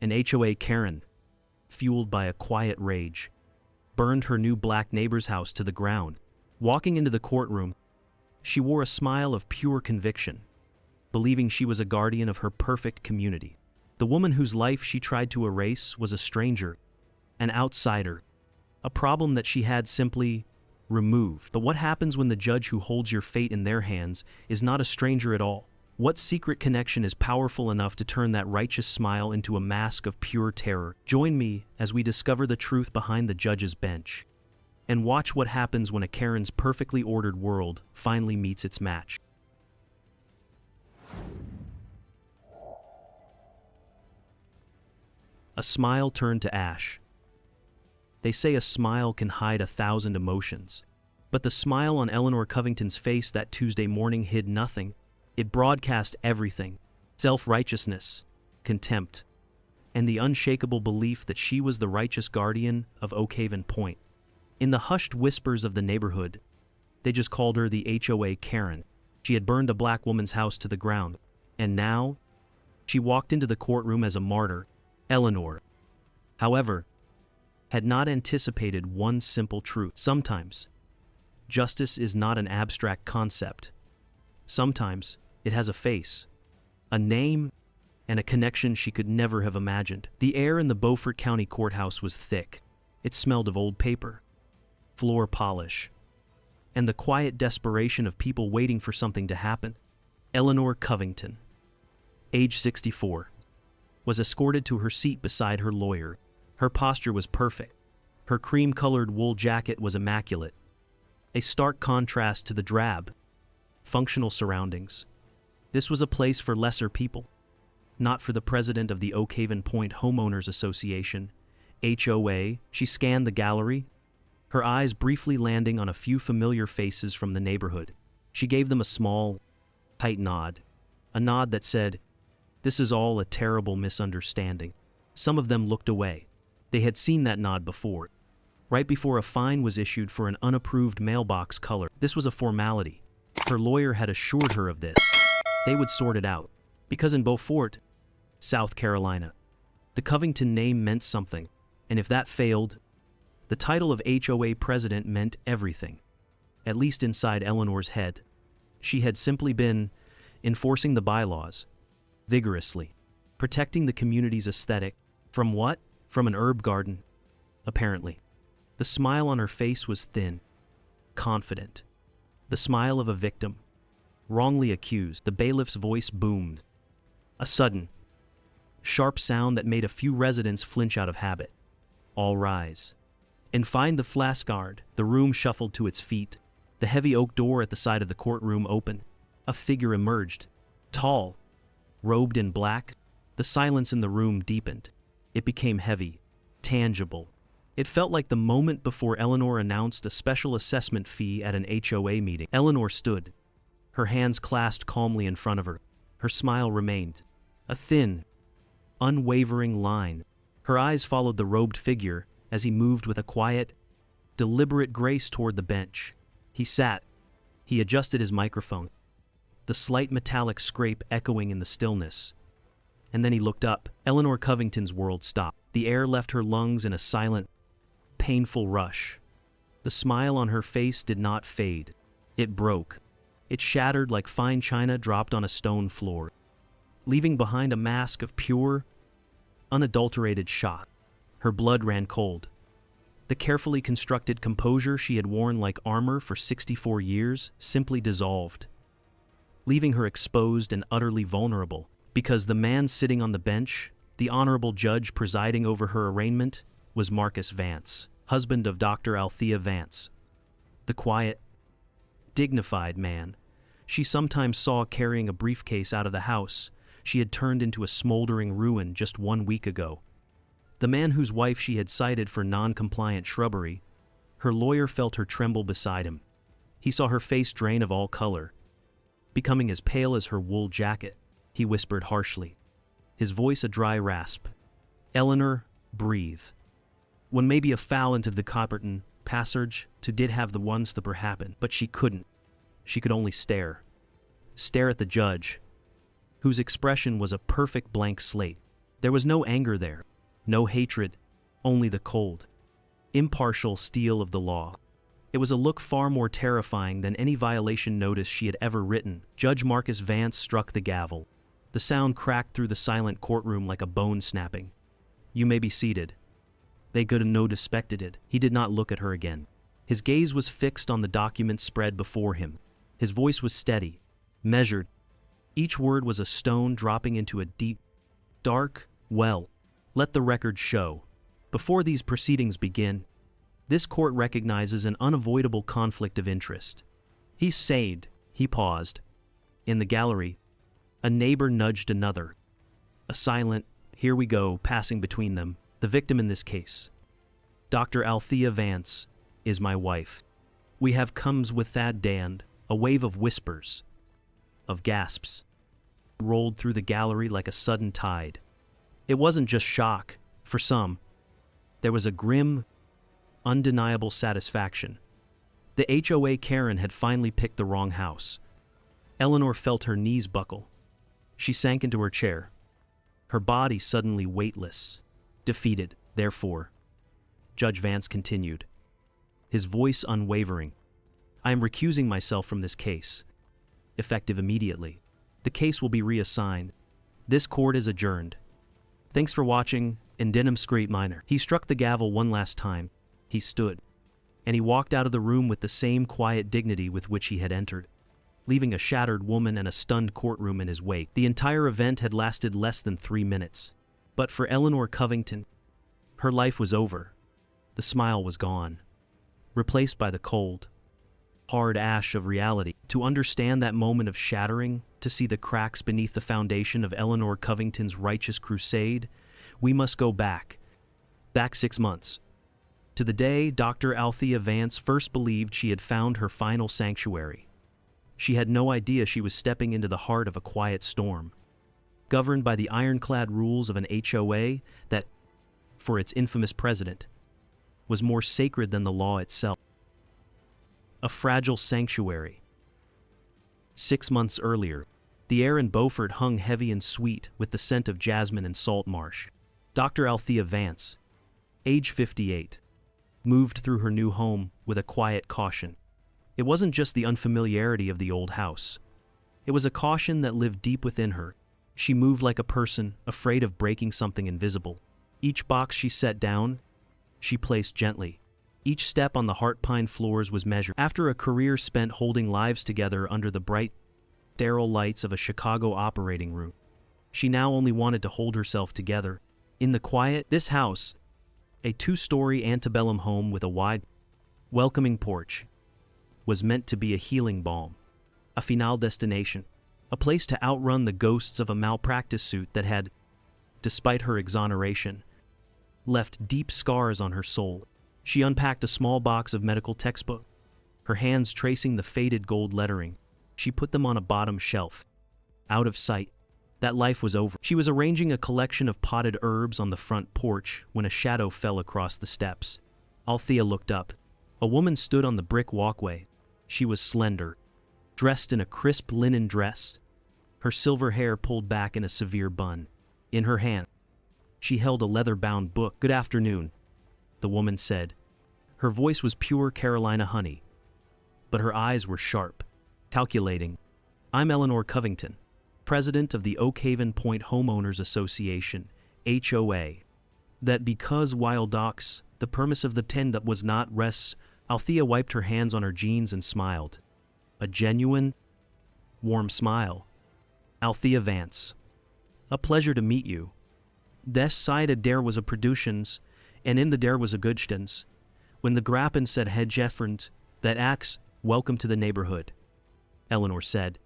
An HOA Karen, fueled by a quiet rage, burned her new black neighbor's house to the ground. Walking into the courtroom, she wore a smile of pure conviction, believing she was a guardian of her perfect community. The woman whose life she tried to erase was a stranger, an outsider, a problem that she had simply removed. But what happens when the judge who holds your fate in their hands is not a stranger at all? What secret connection is powerful enough to turn that righteous smile into a mask of pure terror? Join me as we discover the truth behind the judge's bench, and watch what happens when a Karen's perfectly ordered world finally meets its match. A smile turned to ash. They say a smile can hide 1,000 emotions, but the smile on Eleanor Covington's face that Tuesday morning hid nothing. It broadcast everything: self-righteousness, contempt, and the unshakable belief that she was the righteous guardian of Oakhaven Point. In the hushed whispers of the neighborhood, they just called her the HOA Karen. She had burned a black woman's house to the ground, and now she walked into the courtroom as a martyr. Eleanor, however, had not anticipated one simple truth. Sometimes, justice is not an abstract concept. Sometimes, it has a face, a name, and a connection she could never have imagined. The air in the Beaufort County Courthouse was thick. It smelled of old paper, floor polish, and the quiet desperation of people waiting for something to happen. Eleanor Covington, age 64, was escorted to her seat beside her lawyer. Her posture was perfect. Her cream-colored wool jacket was immaculate, a stark contrast to the drab, functional surroundings. This was a place for lesser people, not for the president of the Oakhaven Point Homeowners Association, HOA. She scanned the gallery, her eyes briefly landing on a few familiar faces from the neighborhood. She gave them a small, tight nod, a nod that said, "This is all a terrible misunderstanding." Some of them looked away. They had seen that nod before, right before a fine was issued for an unapproved mailbox color. This was a formality. Her lawyer had assured her of this. They would sort it out, because in Beaufort, South Carolina, the Covington name meant something, and if that failed, the title of HOA president meant everything, at least inside Eleanor's head. She had simply been enforcing the bylaws, vigorously, protecting the community's aesthetic. From what? From an herb garden, apparently. The smile on her face was thin, confident. The smile of a victim, wrongly accused. The bailiff's voice boomed. A sudden, sharp sound that made a few residents flinch out of habit. All rise. And find the Flascard. The room shuffled to its feet. The heavy oak door at the side of the courtroom opened. A figure emerged. Tall, robed in black. The silence in the room deepened. It became heavy, tangible. It felt like the moment before Eleanor announced a special assessment fee at an HOA meeting. Eleanor stood, her hands clasped calmly in front of her. Her smile remained, a thin, unwavering line. Her eyes followed the robed figure as he moved with a quiet, deliberate grace toward the bench. He sat. He adjusted his microphone, the slight metallic scrape echoing in the stillness. And then he looked up. Eleanor Covington's world stopped. The air left her lungs in a silent, painful rush. The smile on her face did not fade. It broke. It shattered like fine china dropped on a stone floor, leaving behind a mask of pure, unadulterated shock. Her blood ran cold. The carefully constructed composure she had worn like armor for 64 years simply dissolved, leaving her exposed and utterly vulnerable. Because the man sitting on the bench, the honorable judge presiding over her arraignment, was Marcus Vance, husband of Dr. Althea Vance. The quiet, dignified man she sometimes saw carrying a briefcase out of the house she had turned into a smoldering ruin just 1 week ago. The man whose wife she had cited for non-compliant shrubbery. Her lawyer felt her tremble beside him. He saw her face drain of all color, becoming as pale as her wool jacket. He whispered harshly, his voice a dry rasp. "Eleanor, breathe." When maybe a foul into the Copperton passage to did have the one slipper happen, but she couldn't. She could only stare. Stare at the judge, whose expression was a perfect blank slate. There was no anger there, no hatred, only the cold, impartial steel of the law. It was a look far more terrifying than any violation notice she had ever written. Judge Marcus Vance struck the gavel. The sound cracked through the silent courtroom like a bone snapping. "You may be seated." They good and no expected it. He did not look at her again. His gaze was fixed on the document spread before him. His voice was steady, measured. Each word was a stone dropping into a deep, dark well. "Let the record show. Before these proceedings begin, this court recognizes an unavoidable conflict of interest." He said. He paused. In the gallery, a neighbor nudged another. A silent, "Here we go," passing between them. The victim in this case, Dr. Althea Vance, is my wife. We have comes with that and a wave of whispers, of gasps, rolled through the gallery like a sudden tide. It wasn't just shock. For some, there was a grim, undeniable satisfaction. The HOA Karen had finally picked the wrong house. Eleanor felt her knees buckle. She sank into her chair, her body suddenly weightless, defeated. Therefore, Judge Vance continued, his voice unwavering, "I am recusing myself from this case. Effective immediately. The case will be reassigned. This court is adjourned. Thanks for watching, Indenum Screet Minor." He struck the gavel one last time. He stood, and he walked out of the room with the same quiet dignity with which he had entered, leaving a shattered woman and a stunned courtroom in his wake. The entire event had lasted less than 3 minutes. But for Eleanor Covington, her life was over. The smile was gone, replaced by the cold, hard ash of reality. To understand that moment of shattering, to see the cracks beneath the foundation of Eleanor Covington's righteous crusade, we must go back 6 months, to the day Dr. Althea Vance first believed she had found her final sanctuary. She had no idea she was stepping into the heart of a quiet storm, governed by the ironclad rules of an HOA that, for its infamous president, was more sacred than the law itself. A fragile sanctuary. 6 months earlier, the air in Beaufort hung heavy and sweet with the scent of jasmine and salt marsh. Dr. Althea Vance, age 58, moved through her new home with a quiet caution. It wasn't just the unfamiliarity of the old house. It was a caution that lived deep within her. She moved like a person, afraid of breaking something invisible. Each box she set down, she placed gently. Each step on the heart pine floors was measured. After a career spent holding lives together under the bright, sterile lights of a Chicago operating room, she now only wanted to hold herself together. In the quiet, this house, a 2-story antebellum home with a wide, welcoming porch, was meant to be a healing balm, a final destination, a place to outrun the ghosts of a malpractice suit that had, despite her exoneration, left deep scars on her soul. She unpacked a small box of medical textbooks, her hands tracing the faded gold lettering. She put them on a bottom shelf, out of sight. That life was over. She was arranging a collection of potted herbs on the front porch when a shadow fell across the steps. Althea looked up. A woman stood on the brick walkway. She was slender, dressed in a crisp linen dress, her silver hair pulled back in a severe bun. In her hand, she held a leather-bound book. "Good afternoon," the woman said. Her voice was pure Carolina honey, but her eyes were sharp, calculating. "I'm Eleanor Covington, president of the Oakhaven Point Homeowners Association, HOA. That because Wild Ox, the premise of the 10 that was not rests." Althea wiped her hands on her jeans and smiled. A genuine, warm smile. "Althea Vance. A pleasure to meet you. Des side there was a productions, and in the there was a goodstens. When the Grappen said head Jeffrens, that axe, welcome to the neighborhood," Eleanor said.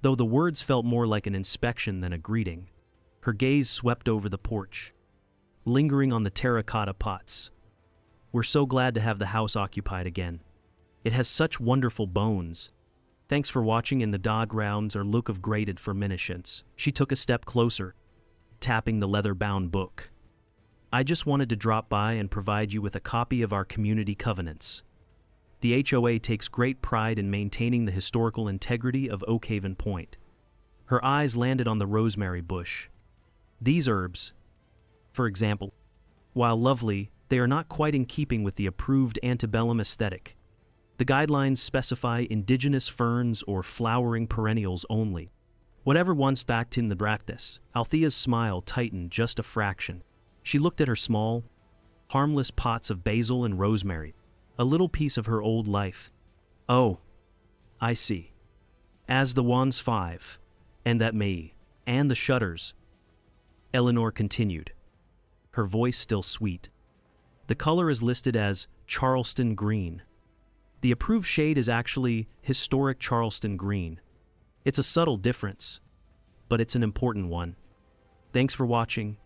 Though the words felt more like an inspection than a greeting, her gaze swept over the porch, lingering on the terracotta pots. "We're so glad to have the house occupied again. It has such wonderful bones. Thanks for watching in the dog rounds or look of graded for miniscence." She took a step closer, tapping the leather-bound book. "I just wanted to drop by and provide you with a copy of our community covenants. The HOA takes great pride in maintaining the historical integrity of Oakhaven Point." Her eyes landed on the rosemary bush. These herbs, for example, while lovely, they are not quite in keeping with the approved antebellum aesthetic. The guidelines specify indigenous ferns or flowering perennials only. Whatever once backed in the practice, Althea's smile tightened just a fraction. She looked at her small, harmless pots of basil and rosemary, a little piece of her old life. Oh, I see. As the wands 5, and that me, and the shutters, Eleanor continued, her voice still sweet. The color is listed as Charleston green. The approved shade is actually historic Charleston green. It's a subtle difference, but it's an important one. Thanks for watching.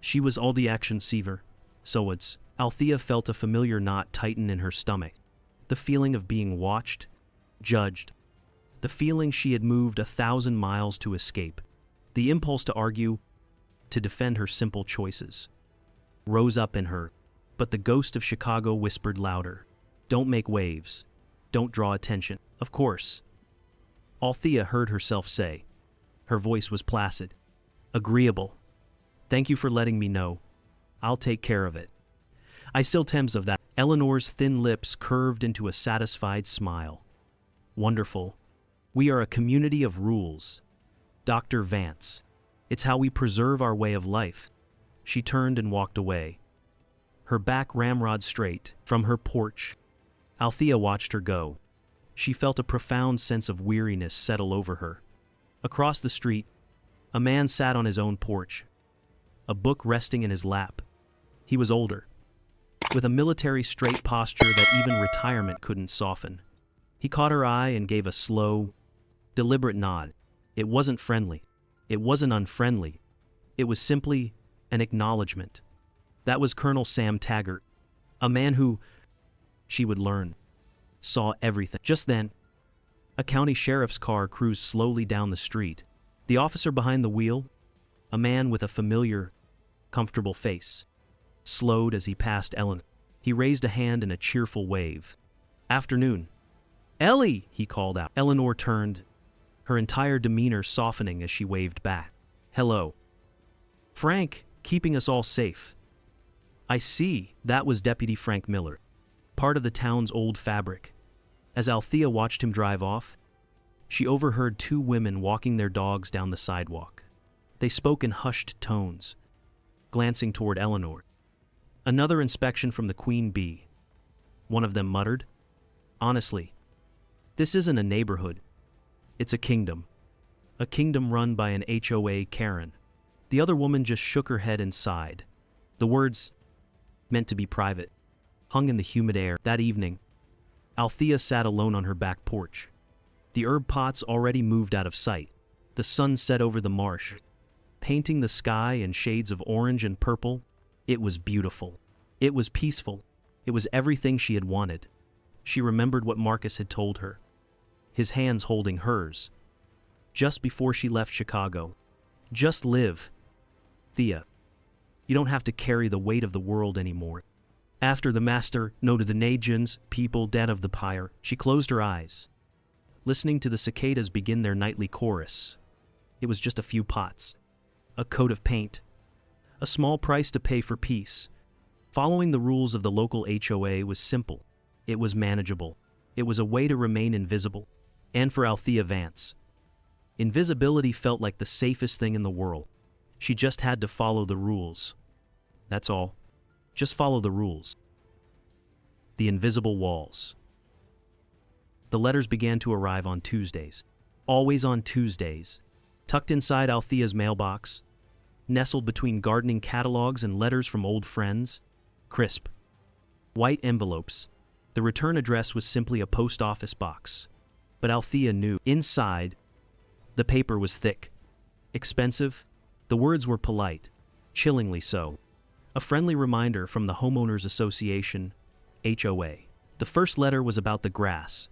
She was all the action Seaver. So it's. Althea felt a familiar knot tighten in her stomach. The feeling of being watched, judged. The feeling she had moved 1,000 miles to escape. The impulse to argue, to defend her simple choices, rose up in her, but the ghost of Chicago whispered louder. Don't make waves. Don't draw attention. Of course. Althea heard herself say. Her voice was placid. Agreeable. Thank you for letting me know. I'll take care of it. I still tems of that. Eleanor's thin lips curved into a satisfied smile. Wonderful. We are a community of rules. Dr. Vance. It's how we preserve our way of life. She turned and walked away. Her back ramrod straight. From her porch, Althea watched her go. She felt a profound sense of weariness settle over her. Across the street, a man sat on his own porch, a book resting in his lap. He was older, with a military straight posture that even retirement couldn't soften. He caught her eye and gave a slow, deliberate nod. It wasn't friendly. It wasn't unfriendly. It was simply an acknowledgement. That was Colonel Sam Taggart, a man who, she would learn, saw everything. Just then, a county sheriff's car cruised slowly down the street. The officer behind the wheel, a man with a familiar, comfortable face, slowed as he passed Ellen. He raised a hand in a cheerful wave. Afternoon. Ellie, he called out. Eleanor turned, her entire demeanor softening as she waved back. Hello. Frank, keeping us all safe. I see, that was Deputy Frank Miller, part of the town's old fabric. As Althea watched him drive off, she overheard two women walking their dogs down the sidewalk. They spoke in hushed tones, glancing toward Eleanor. Another inspection from the Queen Bee. One of them muttered, Honestly, this isn't a neighborhood. It's a kingdom. A kingdom run by an HOA Karen. The other woman just shook her head and sighed. The words, meant to be private, hung in the humid air. That evening, Althea sat alone on her back porch. The herb pots already moved out of sight. The sun set over the marsh, painting the sky in shades of orange and purple. It was beautiful. It was peaceful. It was everything she had wanted. She remembered what Marcus had told her, his hands holding hers, just before she left Chicago. Just live, Thea. You don't have to carry the weight of the world anymore. After the master noted the Najans, people dead of the pyre, she closed her eyes, listening to the cicadas begin their nightly chorus. It was just a few pots, a coat of paint, a small price to pay for peace. Following the rules of the local HOA was simple. It was manageable. It was a way to remain invisible. And for Althea Vance, invisibility felt like the safest thing in the world. She just had to follow the rules. That's all. Just follow the rules. The invisible walls. The letters began to arrive on Tuesdays. Always on Tuesdays. Tucked inside Althea's mailbox, nestled between gardening catalogs and letters from old friends. Crisp, white envelopes. The return address was simply a post office box. But Althea knew. Inside, the paper was thick. Expensive. The words were polite. Chillingly so. A friendly reminder from the Homeowners Association, HOA. The first letter was about the grass.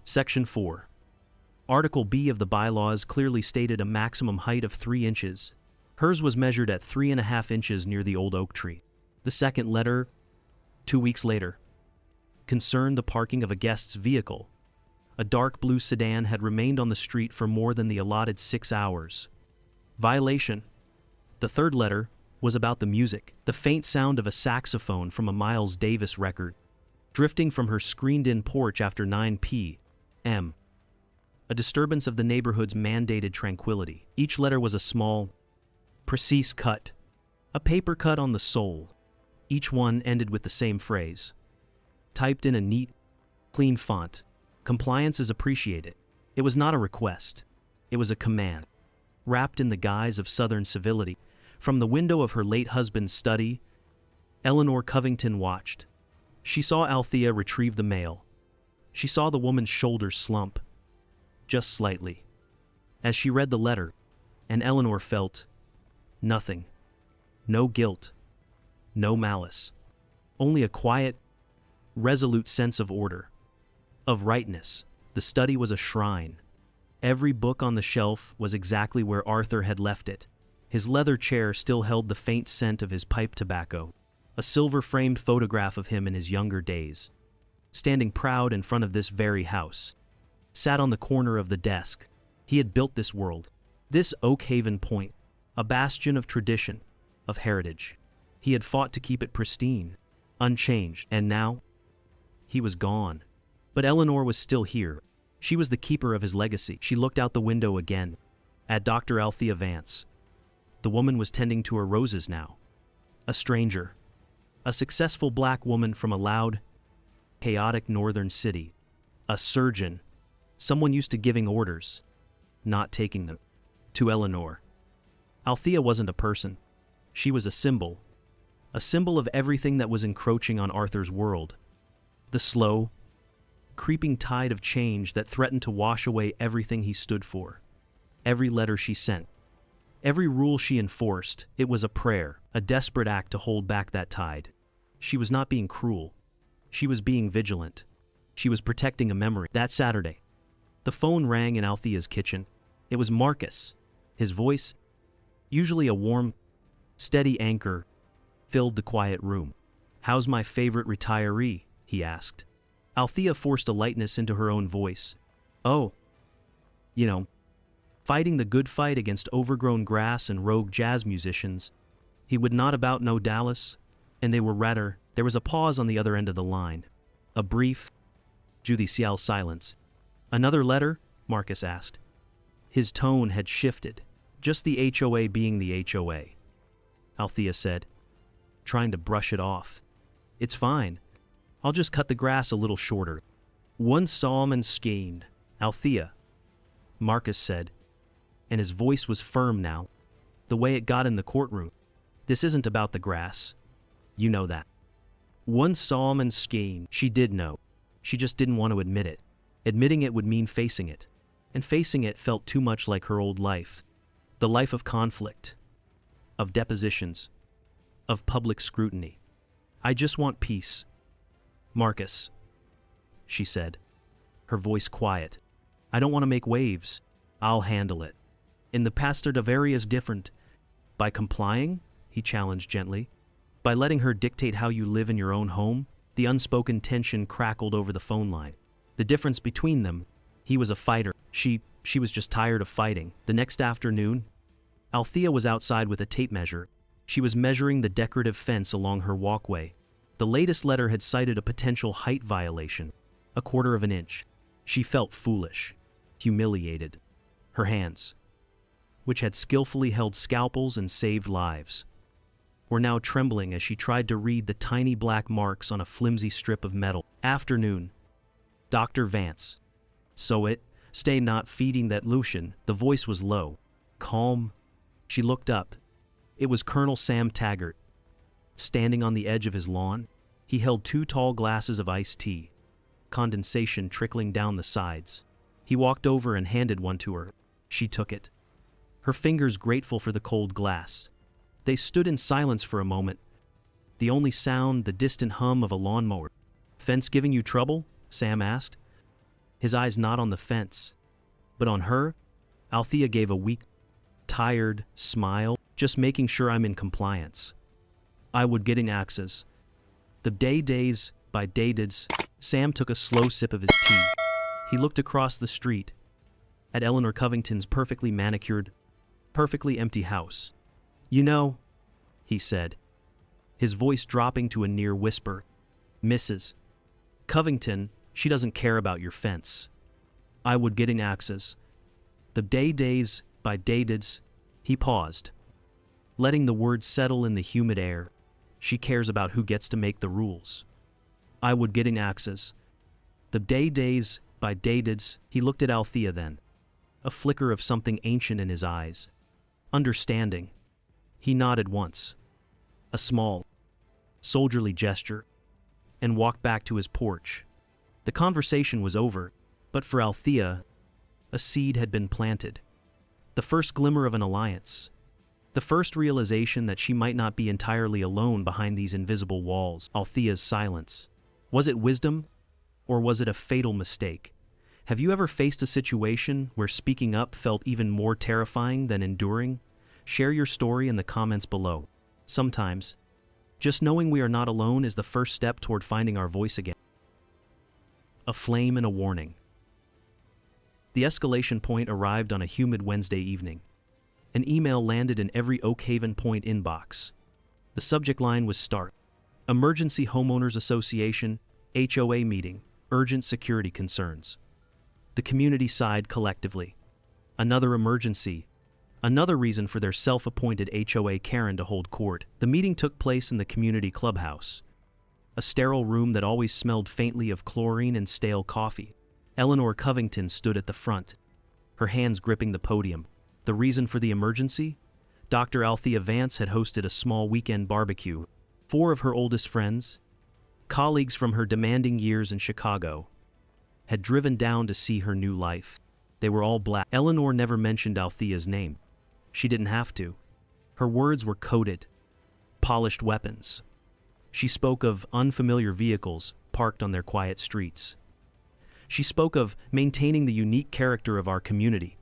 Section 4. Article B of the bylaws clearly stated a maximum height of 3 inches. Hers was measured at 3.5 inches near the old oak tree. The second letter, 2 weeks later, concerned the parking of a guest's vehicle. A dark blue sedan had remained on the street for more than the allotted 6 hours. Violation. The third letter was about the music, the faint sound of a saxophone from a Miles Davis record, drifting from her screened-in porch after 9 p.m. A disturbance of the neighborhood's mandated tranquility. Each letter was a small, precise cut, a paper cut on the soul. Each one ended with the same phrase, typed in a neat, clean font. Compliance is appreciated. It was not a request. It was a command, wrapped in the guise of Southern civility. From the window of her late husband's study, Eleanor Covington watched. She saw Althea retrieve the mail. She saw the woman's shoulders slump, just slightly, as she read the letter, and Eleanor felt nothing. No guilt, no malice, only a quiet, resolute sense of order, of rightness. The study was a shrine. Every book on the shelf was exactly where Arthur had left it. His leather chair still held the faint scent of his pipe tobacco, a silver-framed photograph of him in his younger days, standing proud in front of this very house. Sat on the corner of the desk. He had built this world, this Oak Haven Point, a bastion of tradition, of heritage. He had fought to keep it pristine, unchanged, and now he was gone. But Eleanor was still here. She was the keeper of his legacy. She looked out the window again, at Dr. Althea Vance. The woman was tending to her roses now. A stranger, a successful black woman from a loud, chaotic northern city. A surgeon, someone used to giving orders, not taking them. To Eleanor, Althea wasn't a person. She was a symbol of everything that was encroaching on Arthur's world. The slow, creeping tide of change that threatened to wash away everything he stood for. Every letter she sent, every rule she enforced, it was a prayer, a desperate act to hold back that tide. She was not being cruel. She was being vigilant. She was protecting a memory. That Saturday, the phone rang in Althea's kitchen. It was Marcus. His voice, usually a warm, steady anchor, filled the quiet room. "How's my favorite retiree?" he asked. Althea forced a lightness into her own voice. "Oh, fighting the good fight against overgrown grass and rogue jazz musicians. He would not about no Dallas, and they were rather." There was a pause on the other end of the line. A brief, judicial silence. "Another letter?" Marcus asked. His tone had shifted. "Just the HOA being the HOA," Althea said, trying to brush it off. "It's fine. I'll just cut the grass a little shorter." "One psalm and skein, Althea," Marcus said, and his voice was firm now, the way it got in the courtroom. "This isn't about the grass. You know that." One psalm and skein. She did know. She just didn't want to admit it. Admitting it would mean facing it, and facing it felt too much like her old life. The life of conflict, of depositions, of public scrutiny. "I just want peace, Marcus," she said, her voice quiet. "I don't want to make waves. I'll handle it. In the past the area is different." "By complying?" he challenged gently. "By letting her dictate how you live in your own home?" The unspoken tension crackled over the phone line. The difference between them, he was a fighter. She was just tired of fighting. The next afternoon, Althea was outside with a tape measure. She was measuring the decorative fence along her walkway. The latest letter had cited a potential height violation, 1/4 of an inch. She felt foolish, humiliated. Her hands, which had skillfully held scalpels and saved lives, were now trembling as she tried to read the tiny black marks on a flimsy strip of metal. "Afternoon, Dr. Vance. So it, stay not feeding that Lucian." The voice was low, calm. She looked up. It was Colonel Sam Taggart. Standing on the edge of his lawn, he held 2 tall glasses of iced tea, condensation trickling down the sides. He walked over and handed one to her. She took it, her fingers grateful for the cold glass. They stood in silence for a moment, the only sound the distant hum of a lawnmower. "Fence giving you trouble?" Sam asked, his eyes not on the fence, but on her. Althea gave a weak, tired smile. "Just making sure I'm in compliance. I would get in axes. The days by days." Sam took a slow sip of his tea. He looked across the street, at Eleanor Covington's perfectly manicured, perfectly empty house. You know, he said, his voice dropping to a near whisper, Mrs. Covington, she doesn't care about your fence. I would get in axes. The days by days, he paused, letting the words settle in the humid air. She cares about who gets to make the rules. I would get in axes. The days by days, he looked at Althea then, a flicker of something ancient in his eyes. Understanding. He nodded once, a small, soldierly gesture, and walked back to his porch. The conversation was over, but for Althea, a seed had been planted. The first glimmer of an alliance. The first realization that she might not be entirely alone behind these invisible walls. Althea's silence. Was it wisdom, or was it a fatal mistake? Have you ever faced a situation where speaking up felt even more terrifying than enduring? Share your story in the comments below. Sometimes, just knowing we are not alone is the first step toward finding our voice again. A flame and a warning. The escalation point arrived on a humid Wednesday evening. An email landed in every Oak Haven Point inbox. The subject line was stark. Emergency Homeowners Association, HOA meeting, urgent security concerns. The community sighed collectively. Another emergency. Another reason for their self-appointed HOA Karen to hold court. The meeting took place in the community clubhouse, a sterile room that always smelled faintly of chlorine and stale coffee. Eleanor Covington stood at the front, her hands gripping the podium. The reason for the emergency? Dr. Althea Vance had hosted a small weekend barbecue. 4 of her oldest friends, colleagues from her demanding years in Chicago, had driven down to see her new life. They were all black. Eleanor never mentioned Althea's name. She didn't have to. Her words were coded, polished weapons. She spoke of unfamiliar vehicles parked on their quiet streets. She spoke of maintaining the unique character of our community.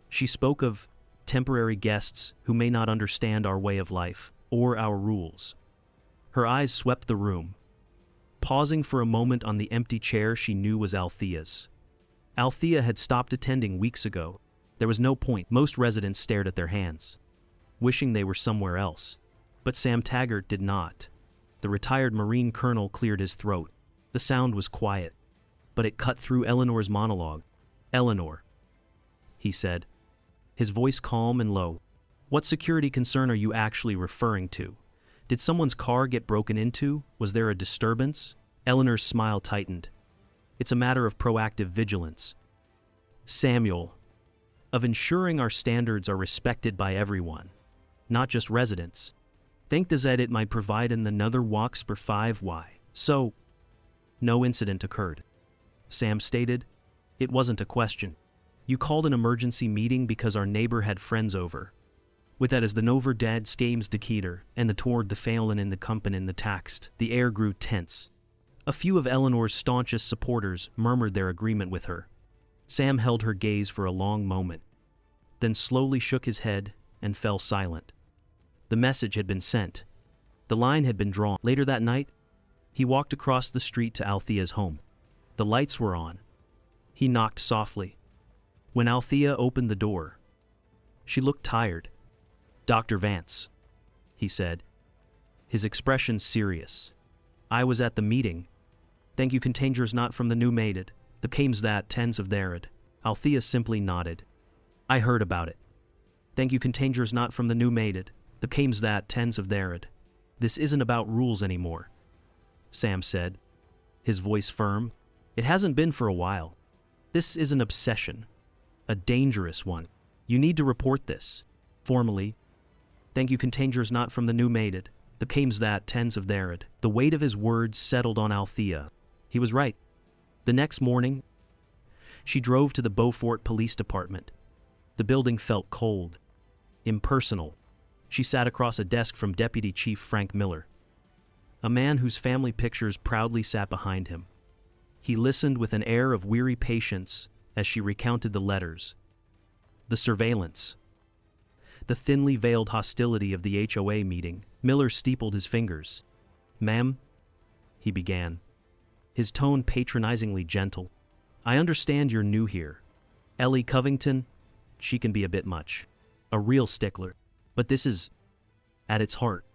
She spoke of temporary guests who may not understand our way of life or our rules. Her eyes swept the room, pausing for a moment on the empty chair she knew was Althea's. Althea had stopped attending weeks ago. There was no point. Most residents stared at their hands, wishing they were somewhere else. But Sam Taggart did not. The retired Marine colonel cleared his throat. The sound was quiet, but it cut through Eleanor's monologue. Eleanor, he said, his voice calm and low. What security concern are you actually referring to? Did someone's car get broken into? Was there a disturbance? Eleanor's smile tightened. It's a matter of proactive vigilance, Samuel, of ensuring our standards are respected by everyone, not just residents. Think that it might provide another walks per 5Y. So, no incident occurred. Sam stated. It wasn't a question. You called an emergency meeting because our neighbor had friends over. With that as the Nover Dad Skames de Keter and the toward the Phelan in the company in the text, the air grew tense. A few of Eleanor's staunchest supporters murmured their agreement with her. Sam held her gaze for a long moment, then slowly shook his head and fell silent. The message had been sent. The line had been drawn. Later that night, he walked across the street to Althea's home. The lights were on. He knocked softly. When Althea opened the door, she looked tired. Dr. Vance, he said, his expression serious. I was at the meeting. Thank you containers not from the new mated. The cames that tens of there'd. Althea simply nodded. I heard about it. Thank you containers not from the new mated. The cames that tens of there'd. This isn't about rules anymore, Sam said, his voice firm. It hasn't been for a while. This is an obsession. A dangerous one. You need to report this. Formally. Thank you containers not from the new mated. The cames that tens of there'd. The weight of his words settled on Althea. He was right. The next morning, she drove to the Beaufort Police Department. The building felt cold, impersonal. She sat across a desk from Deputy Chief Frank Miller, a man whose family pictures proudly sat behind him. He listened with an air of weary patience as she recounted the letters, the surveillance, the thinly veiled hostility of the HOA meeting. Miller steepled his fingers. Ma'am, he began, his tone patronizingly gentle. I understand you're new here. Ellie Covington, she can be a bit much. A real stickler. But this is at its heart.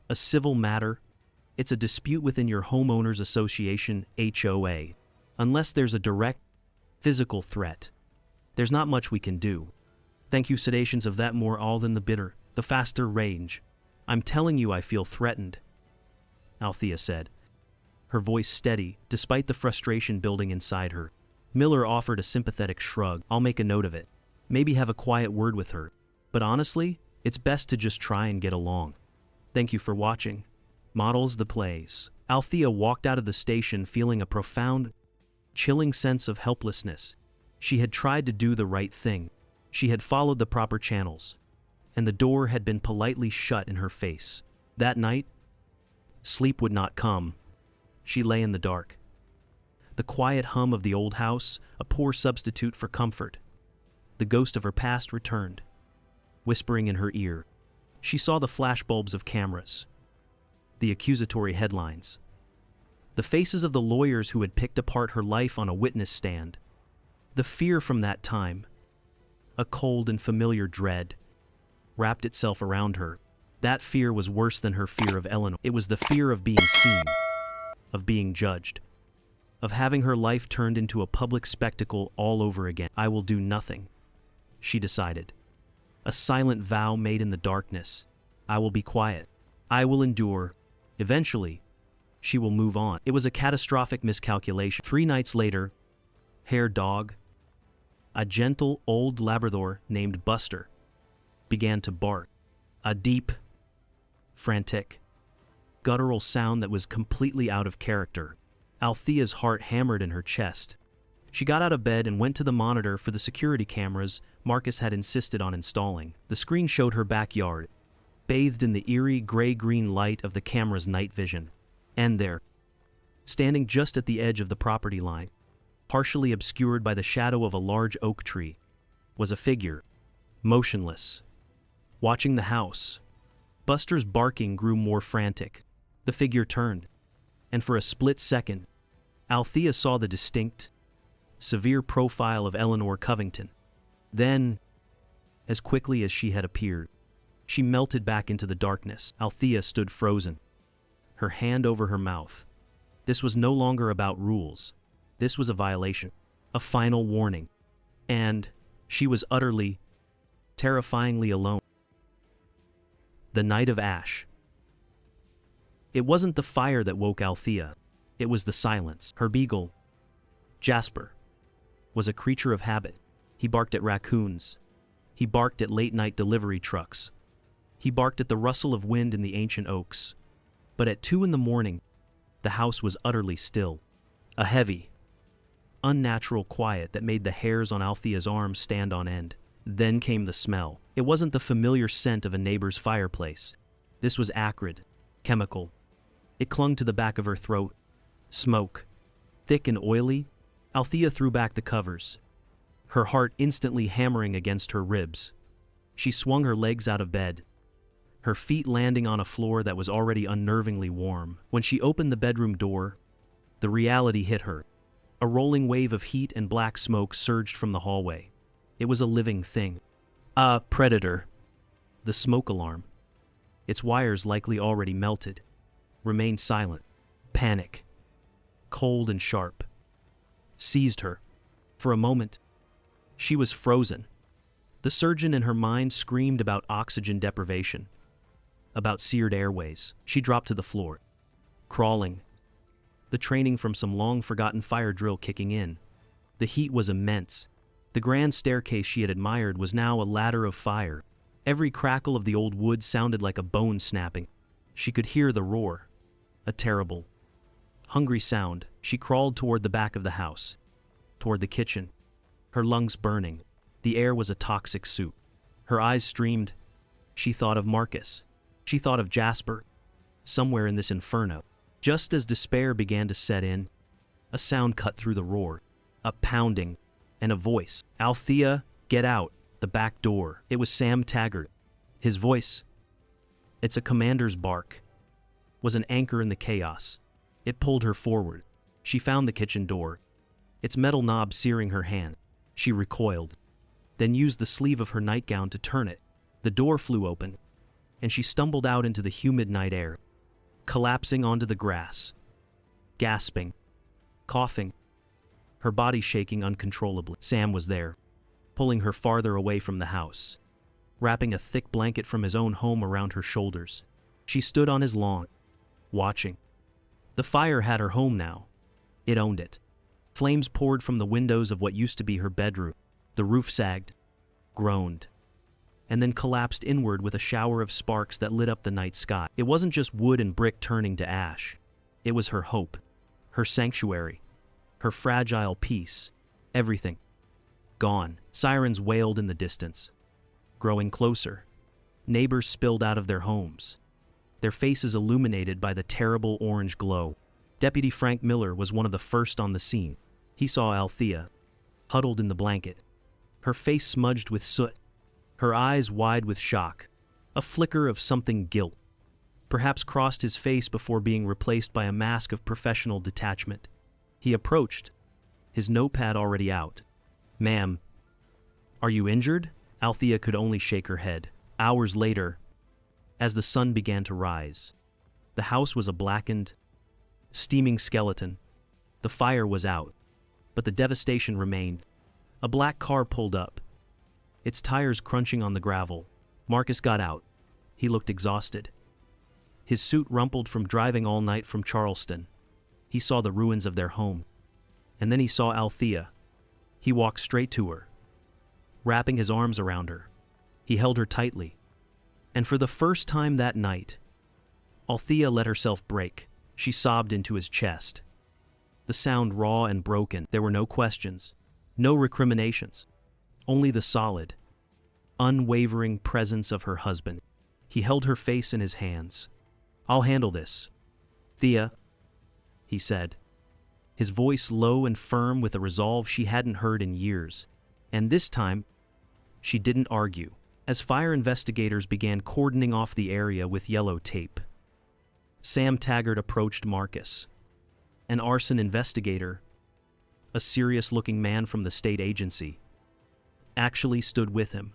A civil matter. It's a dispute within your homeowners association, HOA. Unless there's a direct physical threat, there's not much we can do. Thank you, sedations of that more all than the bitter, the faster range. I'm telling you I feel threatened, Althea said, her voice steady despite the frustration building inside her. Miller offered a sympathetic shrug. I'll make a note of it. Maybe have a quiet word with her. But honestly, it's best to just try and get along. Thank you for watching. Models the Plays. Althea walked out of the station feeling a profound, chilling sense of helplessness. She had tried to do the right thing. She had followed the proper channels, and the door had been politely shut in her face. That night, sleep would not come. She lay in the dark. The quiet hum of the old house, a poor substitute for comfort. The ghost of her past returned, whispering in her ear. She saw the flashbulbs of cameras, the accusatory headlines, the faces of the lawyers who had picked apart her life on a witness stand. The fear from that time, a cold and familiar dread, wrapped itself around her. That fear was worse than her fear of Eleanor. It was the fear of being seen, of being judged, of having her life turned into a public spectacle all over again. I will do nothing, she decided. A silent vow made in the darkness. I will be quiet. I will endure. Eventually, she will move on. It was a catastrophic miscalculation. 3 nights later, Herr Dog, a gentle old Labrador named Buster, began to bark. A deep, frantic, guttural sound that was completely out of character. Althea's heart hammered in her chest. She got out of bed and went to the monitor for the security cameras Marcus had insisted on installing. The screen showed her backyard, bathed in the eerie gray-green light of the camera's night vision. And there, standing just at the edge of the property line, partially obscured by the shadow of a large oak tree, was a figure, motionless, watching the house. Buster's barking grew more frantic. The figure turned, and for a split second, Althea saw the distinct, severe profile of Eleanor Covington. Then, as quickly as she had appeared, she melted back into the darkness. Althea stood frozen, her hand over her mouth. This was no longer about rules. This was a violation, a final warning. And she was utterly, terrifyingly alone. The night of ash. It wasn't the fire that woke Althea. It was the silence. Her beagle, Jasper, was a creature of habit. He barked at raccoons. He barked at late-night delivery trucks. He barked at the rustle of wind in the ancient oaks. But at 2 a.m, the house was utterly still. A heavy, unnatural quiet that made the hairs on Althea's arms stand on end. Then came the smell. It wasn't the familiar scent of a neighbor's fireplace. This was acrid, chemical. It clung to the back of her throat. Smoke. Thick and oily. Althea threw back the covers, her heart instantly hammering against her ribs. She swung her legs out of bed, her feet landing on a floor that was already unnervingly warm. When she opened the bedroom door, the reality hit her. A rolling wave of heat and black smoke surged from the hallway. It was a living thing. A predator. The smoke alarm, its wires likely already melted, remained silent. Panic, cold and sharp, seized her. For a moment, she was frozen. The surgeon in her mind screamed about oxygen deprivation, about seared airways. She dropped to the floor, crawling, the training from some long-forgotten fire drill kicking in. The heat was immense. The grand staircase she had admired was now a ladder of fire. Every crackle of the old wood sounded like a bone snapping. She could hear the roar, a terrible, hungry sound. She crawled toward the back of the house, toward the kitchen, her lungs burning. The air was a toxic soup. Her eyes streamed. She thought of Marcus. She thought of Jasper, somewhere in this inferno. Just as despair began to set in, a sound cut through the roar, a pounding, and a voice. Althea, get out, the back door. It was Sam Taggart. His voice, it's a commander's bark, was an anchor in the chaos. It pulled her forward. She found the kitchen door, its metal knob searing her hand. She recoiled, then used the sleeve of her nightgown to turn it. The door flew open, and she stumbled out into the humid night air, collapsing onto the grass, gasping, coughing, her body shaking uncontrollably. Sam was there, pulling her farther away from the house, wrapping a thick blanket from his own home around her shoulders. She stood on his lawn, watching. The fire had her home now. It owned it. Flames poured from the windows of what used to be her bedroom. The roof sagged, groaned, and then collapsed inward with a shower of sparks that lit up the night sky. It wasn't just wood and brick turning to ash. It was her hope, her sanctuary, her fragile peace, everything. Gone. Sirens wailed in the distance, growing closer. Neighbors spilled out of their homes, their faces illuminated by the terrible orange glow. Deputy Frank Miller was one of the first on the scene. He saw Althea, huddled in the blanket, her face smudged with soot, her eyes wide with shock. A flicker of something guilt perhaps crossed his face before being replaced by a mask of professional detachment. He approached, his notepad already out. "Ma'am, are you injured?" Althea could only shake her head. Hours later, as the sun began to rise, the house was a blackened, steaming skeleton. The fire was out, but the devastation remained. A black car pulled up, its tires crunching on the gravel. Marcus got out. He looked exhausted, his suit rumpled from driving all night from Charleston. He saw the ruins of their home, and then he saw Althea. He walked straight to her, wrapping his arms around her. He held her tightly, and for the first time that night, Althea let herself break. She sobbed into his chest, the sound raw and broken. There were no questions, no recriminations, only the solid, unwavering presence of her husband. He held her face in his hands. "I'll handle this, Thea," he said, his voice low and firm with a resolve she hadn't heard in years. And this time, she didn't argue. As fire investigators began cordoning off the area with yellow tape, Sam Taggart approached Marcus, an arson investigator, a serious-looking man from the state agency, actually stood with him,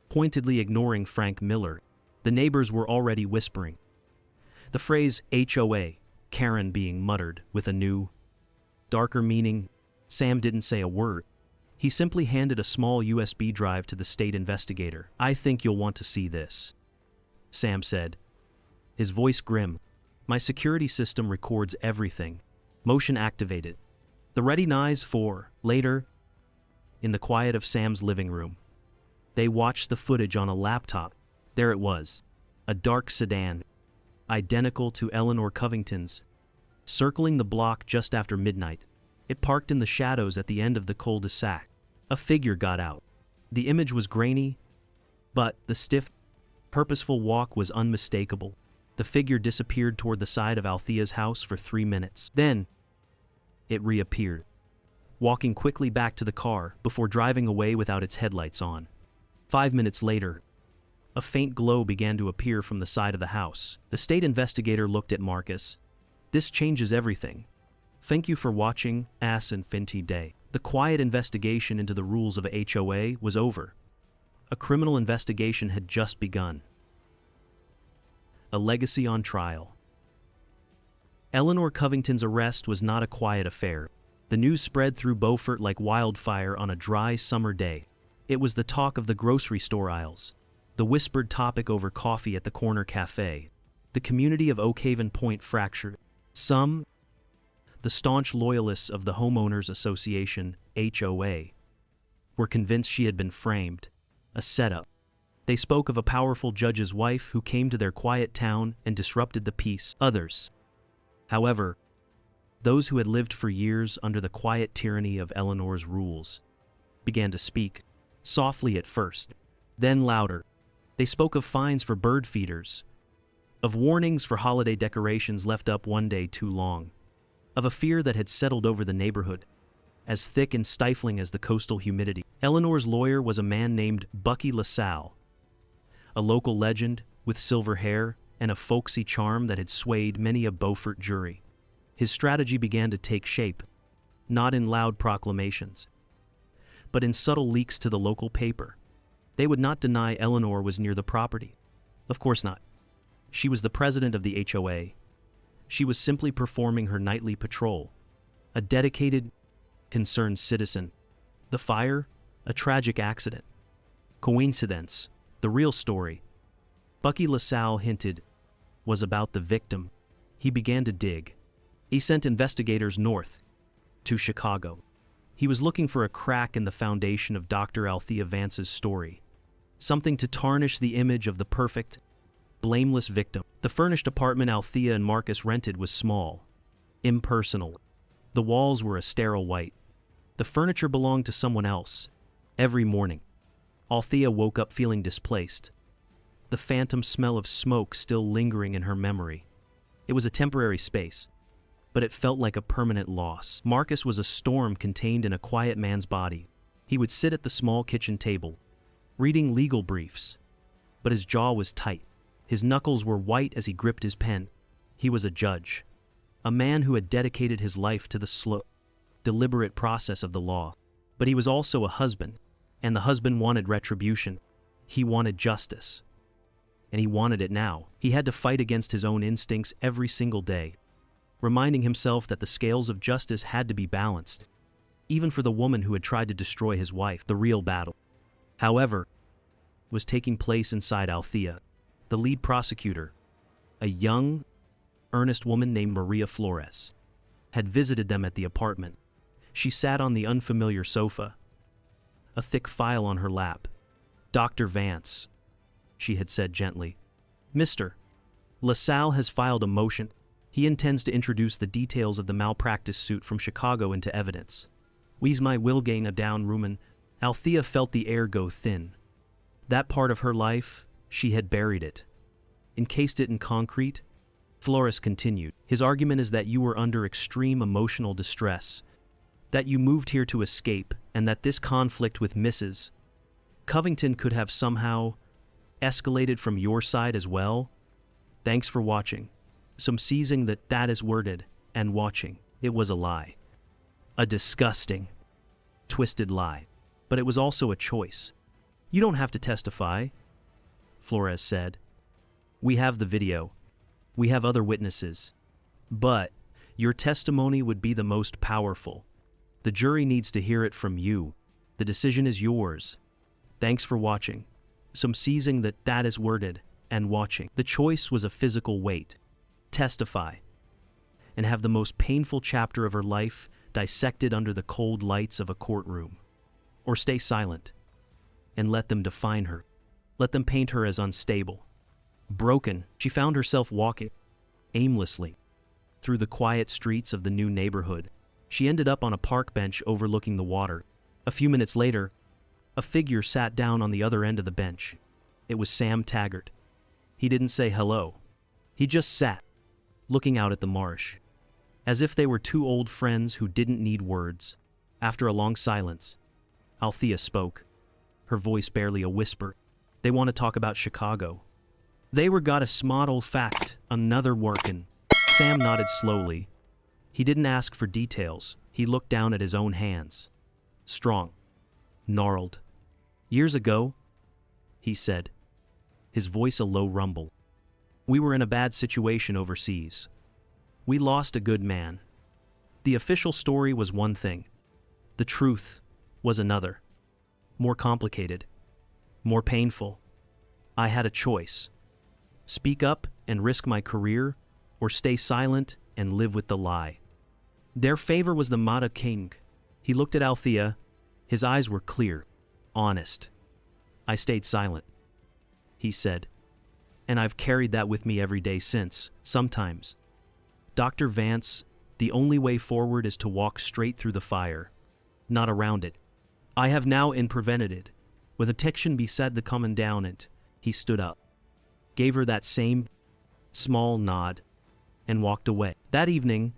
pointedly ignoring Frank Miller. The neighbors were already whispering. The phrase HOA, Karen, being muttered with a new, darker meaning. Sam didn't say a word. He simply handed a small USB drive to the state investigator. "I think you'll want to see this," Sam said, his voice grim. "My security system records everything. Motion activated. The ready knives for later." In the quiet of Sam's living room, they watched the footage on a laptop. There it was, a dark sedan, identical to Eleanor Covington's, circling the block just after midnight. It parked in the shadows at the end of the cul-de-sac. A figure got out. The image was grainy, but the stiff, purposeful walk was unmistakable. The figure disappeared toward the side of Althea's house for 3 minutes. Then, it reappeared, walking quickly back to the car before driving away without its headlights on. 5 minutes later, a faint glow began to appear from the side of the house. The state investigator looked at Marcus. "This changes everything. Thank you for watching Ass and Finty Day." The quiet investigation into the rules of a HOA was over. A criminal investigation had just begun. A legacy on trial. Eleanor Covington's arrest was not a quiet affair. The news spread through Beaufort like wildfire on a dry summer day. It was the talk of the grocery store aisles, the whispered topic over coffee at the corner cafe. The community of Oak Haven Point fractured. Some, the staunch loyalists of the Homeowners Association, HOA, were convinced she had been framed, a setup. They spoke of a powerful judge's wife who came to their quiet town and disrupted the peace. Others, however, those who had lived for years under the quiet tyranny of Eleanor's rules, began to speak, softly at first, then louder. They spoke of fines for bird feeders, of warnings for holiday decorations left up one day too long, of a fear that had settled over the neighborhood, as thick and stifling as the coastal humidity. Eleanor's lawyer was a man named Bucky LaSalle, a local legend with silver hair and a folksy charm that had swayed many a Beaufort jury. His strategy began to take shape, not in loud proclamations, but in subtle leaks to the local paper. They would not deny Eleanor was near the property. Of course not. She was the president of the HOA. She was simply performing her nightly patrol. A dedicated, concerned citizen. The fire? A tragic accident. Coincidence. The real story, Bucky LaSalle hinted, was about the victim. He began to dig. He sent investigators north, to Chicago. He was looking for a crack in the foundation of Dr. Althea Vance's story. Something to tarnish the image of the perfect, blameless victim. The furnished apartment Althea and Marcus rented was small, impersonal. The walls were a sterile white. The furniture belonged to someone else. Every morning, Althea woke up feeling displaced, the phantom smell of smoke still lingering in her memory. It was a temporary space, but it felt like a permanent loss. Marcus was a storm contained in a quiet man's body. He would sit at the small kitchen table, reading legal briefs, but his jaw was tight. His knuckles were white as he gripped his pen. He was a judge, a man who had dedicated his life to the slow, deliberate process of the law. But he was also a husband, and the husband wanted retribution. He wanted justice. And he wanted it now. He had to fight against his own instincts every single day, reminding himself that the scales of justice had to be balanced, even for the woman who had tried to destroy his wife. The real battle, however, was taking place inside Althea. The lead prosecutor, a young, earnest woman named Maria Flores, had visited them at the apartment. She sat on the unfamiliar sofa, a thick file on her lap. "Dr. Vance," she had said gently. "Mr. LaSalle has filed a motion. He intends to introduce the details of the malpractice suit from Chicago into evidence. We's my will gain a down rumen." Althea felt the air go thin. That part of her life, she had buried it, encased it in concrete. Flores continued. "His argument is that you were under extreme emotional distress, that you moved here to escape, and that this conflict with Mrs. Covington could have somehow escalated from your side as well. Thanks for watching." Some seizing that is worded, and watching. It was a lie. A disgusting, twisted lie. But it was also a choice. "You don't have to testify," Flores said. "We have the video. We have other witnesses. But your testimony would be the most powerful. The jury needs to hear it from you. The decision is yours. Thanks for watching." Some seizing that is worded, and watching. The choice was a physical weight. Testify, and have the most painful chapter of her life dissected under the cold lights of a courtroom. Or stay silent, and let them define her. Let them paint her as unstable. Broken, she found herself walking, aimlessly, through the quiet streets of the new neighborhood. She ended up on a park bench overlooking the water. A few minutes later, a figure sat down on the other end of the bench. It was Sam Taggart. He didn't say hello. He just sat, looking out at the marsh, as if they were two old friends who didn't need words. After a long silence, Althea spoke, her voice barely a whisper. "They want to talk about Chicago. They were got a smart old fact, another workin'." Sam nodded slowly. He didn't ask for details. He looked down at his own hands. Strong, gnarled. "Years ago," he said, his voice a low rumble, "we were in a bad situation overseas. We lost a good man. The official story was one thing. The truth was another. More complicated. More painful. I had a choice. Speak up and risk my career, or stay silent and live with the lie. Their favor was the Mata King." He looked at Althea. His eyes were clear, honest. "I stayed silent," he said. "And I've carried that with me every day since. Sometimes, Dr. Vance, the only way forward is to walk straight through the fire, not around it. I have now prevented it. With attention beside the commandant," he stood up, gave her that same small nod, and walked away. That evening,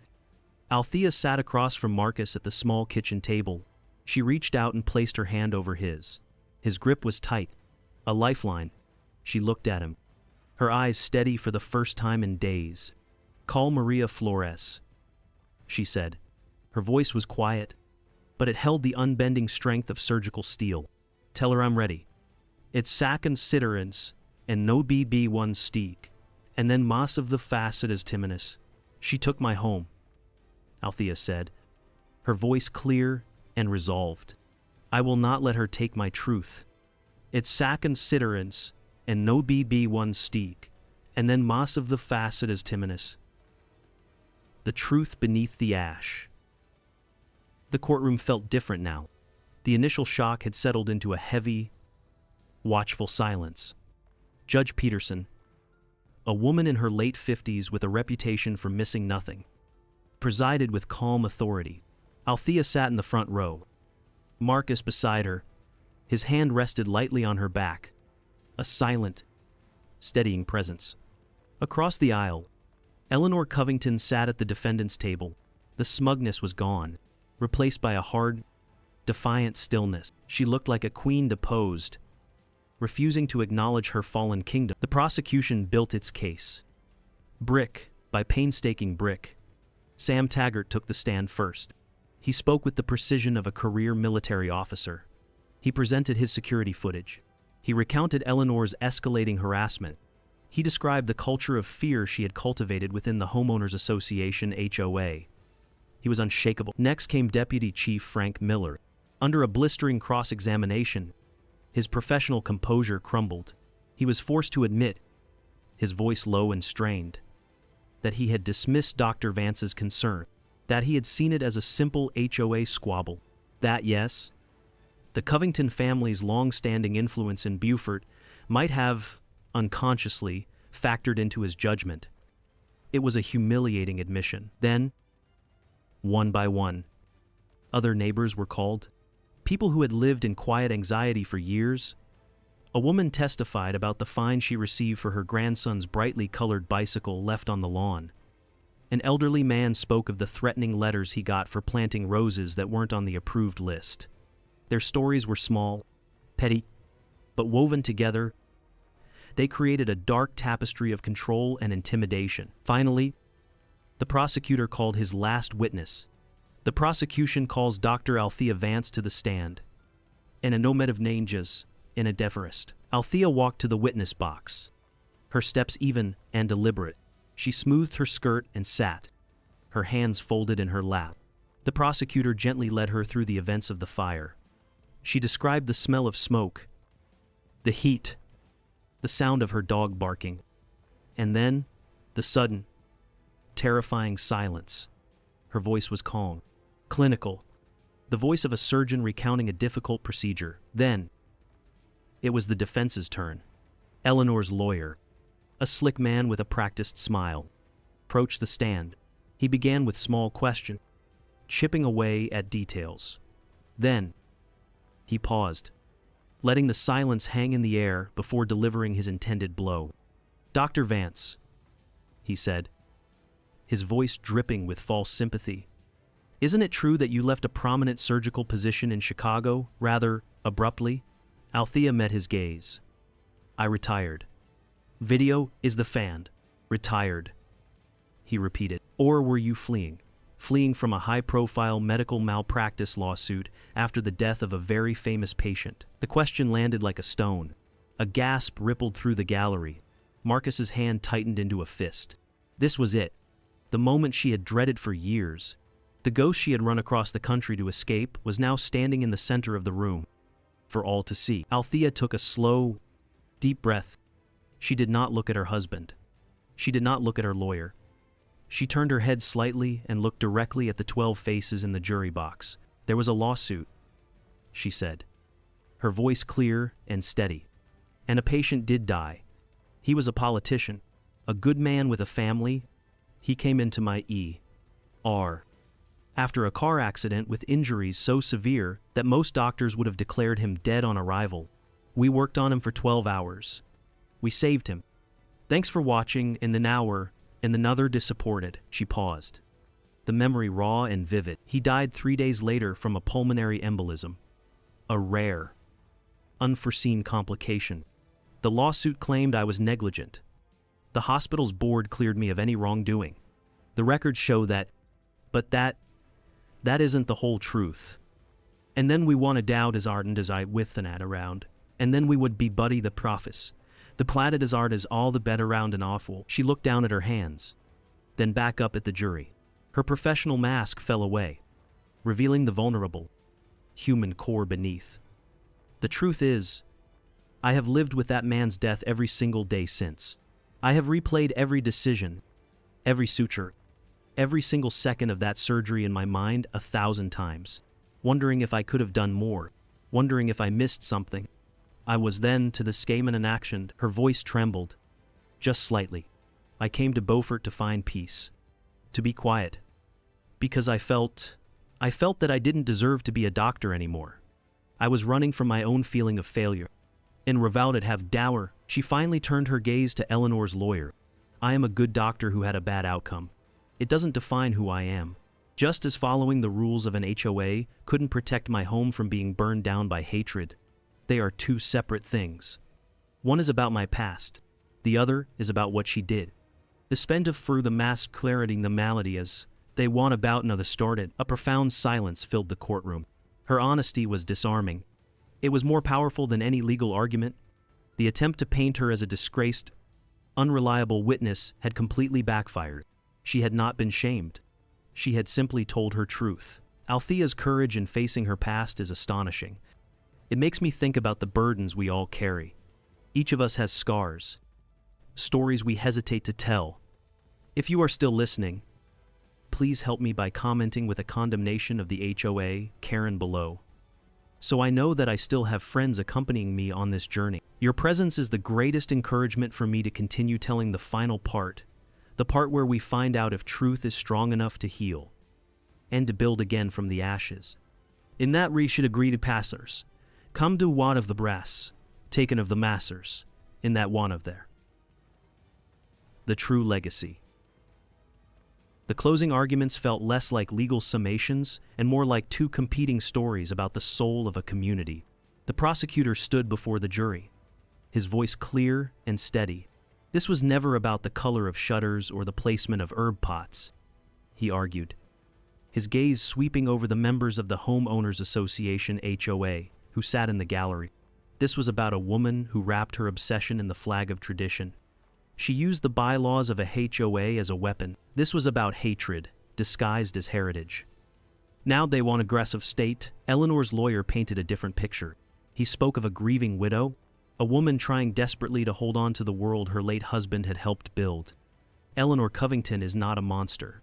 Althea sat across from Marcus at the small kitchen table. She reached out and placed her hand over his. His grip was tight, a lifeline. She looked at him, her eyes steady for the first time in days. "Call Maria Flores," she said. Her voice was quiet, but it held the unbending strength of surgical steel. "Tell her I'm ready. It's sac and sitterance, and no BB1 steak, and then mass of the facet as Timinus. She took my home, Althea said, her voice clear and resolved. I will not let her take my truth. It's sack and sitterance, and no BB1 steak, and then mass of the facet as Timinus. The truth beneath the ash. The courtroom felt different now. The initial shock had settled into a heavy, watchful silence. Judge Peterson, a woman in her late 50s with a reputation for missing nothing, presided with calm authority. Althea sat in the front row. Marcus beside her, his hand rested lightly on her back, a silent, steadying presence. Across the aisle, Eleanor Covington sat at the defendant's table. The smugness was gone, replaced by a hard, defiant stillness. She looked like a queen deposed, refusing to acknowledge her fallen kingdom. The prosecution built its case. Brick by painstaking brick. Sam Taggart took the stand first. He spoke with the precision of a career military officer. He presented his security footage. He recounted Eleanor's escalating harassment. He described the culture of fear she had cultivated within the Homeowners Association HOA. He was unshakable. Next came Deputy Chief Frank Miller. Under a blistering cross-examination, his professional composure crumbled. He was forced to admit, his voice low and strained, that he had dismissed Dr. Vance's concern, that he had seen it as a simple HOA squabble, that yes, the Covington family's long-standing influence in Beaufort might have, unconsciously, factored into his judgment. It was a humiliating admission. Then, one by one, other neighbors were called. People who had lived in quiet anxiety for years. A woman testified about the fine she received for her grandson's brightly colored bicycle left on the lawn. An elderly man spoke of the threatening letters he got for planting roses that weren't on the approved list. Their stories were small, petty, but woven together, they created a dark tapestry of control and intimidation. Finally, the prosecutor called his last witness. The prosecution calls Dr. Althea Vance to the stand. In a nomet of nanges, in a deferist. Althea walked to the witness box. Her steps even and deliberate. She smoothed her skirt and sat, her hands folded in her lap. The prosecutor gently led her through the events of the fire. She described the smell of smoke, the heat, the sound of her dog barking, and then the sudden, terrifying silence. Her voice was calm, clinical, the voice of a surgeon recounting a difficult procedure. Then, it was the defense's turn. Eleanor's lawyer, a slick man with a practiced smile, approached the stand. He began with small questions, chipping away at details. Then, he paused, letting the silence hang in the air before delivering his intended blow. Dr. Vance, he said, his voice dripping with false sympathy. Isn't it true that you left a prominent surgical position in Chicago, rather abruptly? Althea met his gaze. I retired. Video is the fan. Retired, he repeated. Or were you fleeing? Fleeing from a high-profile medical malpractice lawsuit after the death of a very famous patient? The question landed like a stone. A gasp rippled through the gallery. Marcus's hand tightened into a fist. This was it. The moment she had dreaded for years. The ghost she had run across the country to escape was now standing in the center of the room, for all to see. Althea took a slow, deep breath. She did not look at her husband. She did not look at her lawyer. She turned her head slightly and looked directly at the 12 faces in the jury box. There was a lawsuit, she said, her voice clear and steady. And a patient did die. He was a politician, a good man with a family. He came into my ER after a car accident with injuries so severe that most doctors would have declared him dead on arrival. We worked on him for 12 hours. We saved him. Thanks for watching. In an hour, and another disappointed. She paused, the memory raw and vivid. He died 3 days later from a pulmonary embolism. A rare, unforeseen complication. The lawsuit claimed I was negligent. The hospital's board cleared me of any wrongdoing. The records show that, but that isn't the whole truth. And then we want to doubt as ardent as I with and at around, and then we would be Buddy the Prophets. The platted as art is all the better round and awful. She looked down at her hands, then back up at the jury. Her professional mask fell away, revealing the vulnerable, human core beneath. The truth is, I have lived with that man's death every single day since. I have replayed every decision, every suture, every single second of that surgery in my mind 1,000 times, wondering if I could have done more, wondering if I missed something. I was then to the Skaman in action. Her voice trembled, just slightly. I came to Beaufort to find peace, to be quiet, because I felt that I didn't deserve to be a doctor anymore. I was running from my own feeling of failure. In Revouted have dour, she finally turned her gaze to Eleanor's lawyer. I am a good doctor who had a bad outcome. It doesn't define who I am. Just as following the rules of an HOA couldn't protect my home from being burned down by hatred. They are two separate things. One is about my past. The other is about what she did. The spend of through the mask clarity the malady as they want about another started. A profound silence filled the courtroom. Her honesty was disarming. It was more powerful than any legal argument. The attempt to paint her as a disgraced, unreliable witness had completely backfired. She had not been shamed. She had simply told her truth. Althea's courage in facing her past is astonishing. It makes me think about the burdens we all carry. Each of us has scars, stories we hesitate to tell. If you are still listening, please help me by commenting with a condemnation of the HOA, Karen, below, so I know that I still have friends accompanying me on this journey. Your presence is the greatest encouragement for me to continue telling the final part, the part where we find out if truth is strong enough to heal, and to build again from the ashes. In that we should agree to passers, come to one of the brass, taken of the massers, in that one of there. The true legacy. The closing arguments felt less like legal summations and more like two competing stories about the soul of a community. The prosecutor stood before the jury, his voice clear and steady. This was never about the color of shutters or the placement of herb pots, he argued, his gaze sweeping over the members of the Homeowners Association HOA who sat in the gallery. This was about a woman who wrapped her obsession in the flag of tradition. She used the bylaws of a HOA as a weapon. This was about hatred, disguised as heritage. Now they want aggressive state. Eleanor's lawyer painted a different picture. He spoke of a grieving widow, a woman trying desperately to hold on to the world her late husband had helped build. Eleanor Covington is not a monster,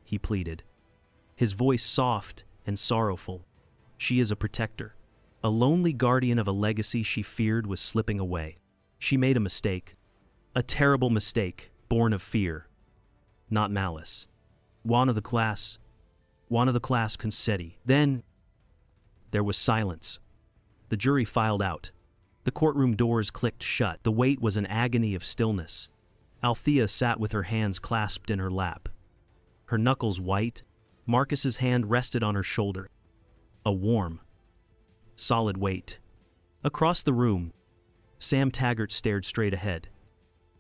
he pleaded, his voice soft and sorrowful. She is a protector, a lonely guardian of a legacy she feared was slipping away. She made a mistake. A terrible mistake, born of fear, not malice. One of the class Concetti. Then there was silence. The jury filed out. The courtroom doors clicked shut. The wait was an agony of stillness. Althea sat with her hands clasped in her lap, her knuckles white. Marcus's hand rested on her shoulder. A warm, solid weight. Across the room, Sam Taggart stared straight ahead,